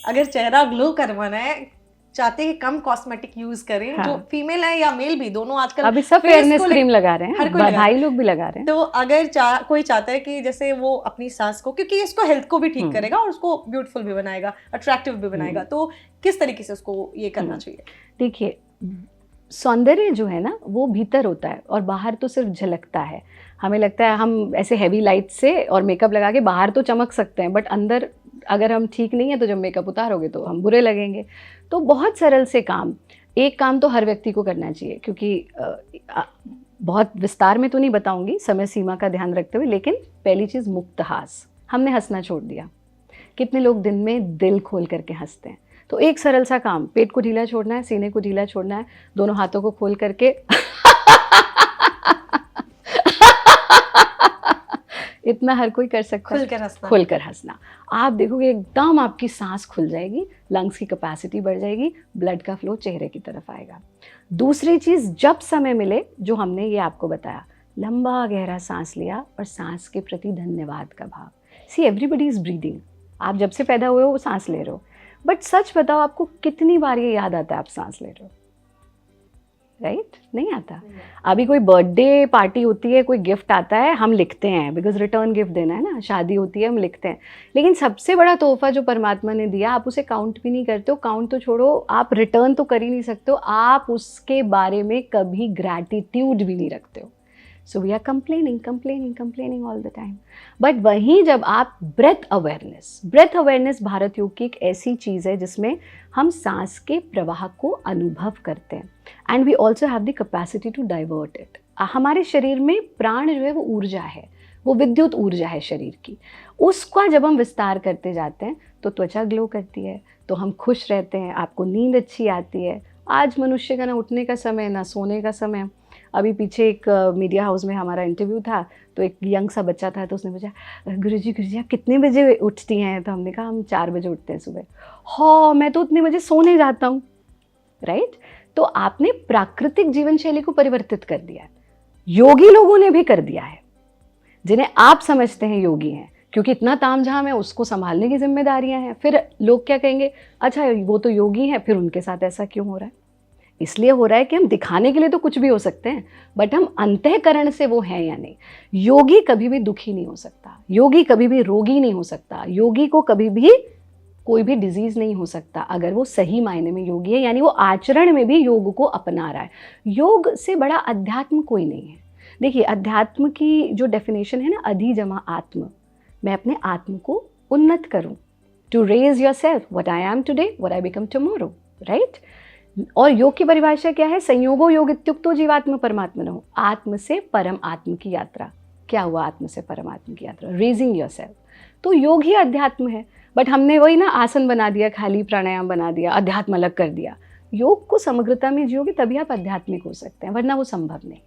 अगर चेहरा ग्लो करवाना है, चाहते हैं कम कॉस्मेटिक यूज करें, हाँ। जो फीमेल है या मेल भी, दोनों आजकल अभी सब face फेयरनेस को क्रीम लगा रहे हैं, हर कोई लगा भाई लोग भी लगा रहे हैं। तो अगर कोई चाहता है कि जैसे वो अपनी सांस को, क्योंकि इसको हेल्थ को भी ठीक करेगा और उसको ब्यूटीफुल भी बनाएगा, अट्रैक्टिव भी बनाएगा, तो किस तरीके से उसको ये करना चाहिए? देखिए, सौंदर्य जो है ना वो भीतर होता है और बाहर तो सिर्फ झलकता है। हमें लगता है हम ऐसे हैवी लाइट से और मेकअप लगा के बाहर तो चमक सकते हैं, बट अंदर अगर हम ठीक नहीं है तो जब मेकअप उतारोगे तो हम बुरे लगेंगे। तो बहुत सरल से काम, एक काम तो हर व्यक्ति को करना चाहिए, क्योंकि बहुत विस्तार में तो नहीं बताऊंगी समय सीमा का ध्यान रखते हुए, लेकिन पहली चीज़ मुक्त हास। हमने हंसना छोड़ दिया। कितने लोग दिन में दिल खोल करके हंसते हैं? तो एक सरल सा काम, पेट को ढीला छोड़ना है, सीने को ढीला छोड़ना है, दोनों हाथों को खोल करके इतना हर कोई कर सकता है, खुलकर हंसना। खुलकर हंसना। आप देखोगे एकदम आपकी सांस खुल जाएगी, लंग्स की कैपेसिटी बढ़ जाएगी, ब्लड का फ्लो चेहरे की तरफ आएगा। दूसरी चीज़, जब समय मिले, जो हमने ये आपको बताया, लंबा गहरा सांस लिया और सांस के प्रति धन्यवाद का भाव। सी, एवरीबडी इज ब्रीदिंग। आप जब से पैदा हुए हो वो सांस ले रहे हो, बट सच बताओ आपको कितनी बार ये याद आता है आप सांस ले रहे हो? राइट? नहीं आता। अभी कोई बर्थडे पार्टी होती है, कोई गिफ्ट आता है, हम लिखते हैं, बिकॉज रिटर्न गिफ्ट देना है ना, शादी होती है हम लिखते हैं। लेकिन सबसे बड़ा तोहफा जो परमात्मा ने दिया, आप उसे काउंट भी नहीं करते हो। काउंट तो छोड़ो, आप रिटर्न तो कर ही नहीं सकते हो, आप उसके बारे में कभी ग्रैटिट्यूड भी नहीं रखते हो। So we are complaining all the time. But वहीं जब आप ब्रेथ अवेयरनेस भारत योग की एक ऐसी चीज़ है जिसमें हम सांस के प्रवाह को अनुभव करते हैं, and we also have the capacity to divert it. हमारे शरीर में प्राण जो है वो ऊर्जा है, वो विद्युत ऊर्जा है शरीर की। उसका जब हम विस्तार करते जाते हैं तो त्वचा ग्लो करती है, तो हम खुश रहते हैं, आपको नींद अच्छी आती है। आज मनुष्य का ना उठने का समय ना सोने का समय। अभी पीछे एक मीडिया हाउस में हमारा इंटरव्यू था, तो एक यंग सा बच्चा था, तो उसने पूछा, गुरुजी आप कितने बजे उठती हैं? तो हमने कहा हम 4 बजे उठते हैं सुबह। हाँ, मैं तो उतने बजे सोने जाता हूँ। राइट? तो आपने प्राकृतिक जीवन शैली को परिवर्तित कर दिया है। योगी लोगों ने भी कर दिया है, जिन्हें आप समझते हैं योगी हैं, क्योंकि इतना तामझाम है, उसको संभालने की जिम्मेदारियां हैं। फिर लोग क्या कहेंगे, अच्छा वो तो योगी हैं, फिर उनके साथ ऐसा क्यों हो रहा है? इसलिए हो रहा है कि हम दिखाने के लिए तो कुछ भी हो सकते हैं, बट हम अंतःकरण से वो हैं या नहीं। योगी कभी भी दुखी नहीं हो सकता, योगी कभी भी रोगी नहीं हो सकता, योगी को कभी भी कोई भी डिजीज नहीं हो सकता अगर वो सही मायने में योगी है, यानी वो आचरण में भी योग को अपना रहा है। योग से बड़ा अध्यात्म कोई नहीं है। देखिए, अध्यात्म की जो डेफिनेशन है ना, अधि जमा आत्म, मैं अपने आत्म को उन्नत करूं, to raise your self, what I am today, what I become tomorrow. Right? और योग की परिभाषा क्या है? संयोगो योग इत्युक्तो जीवात्म परमात्मनो, आत्म से परम आत्म की यात्रा। क्या हुआ आत्म से परम आत्म की यात्रा? Raising your self. तो योग ही अध्यात्म है, बट हमने वही ना आसन बना दिया, खाली प्राणायाम बना दिया, अध्यात्म अलग कर दिया। योग को समग्रता में जियोगे तभी आप आध्यात्मिक हो सकते हैं, वरना वो संभव नहीं।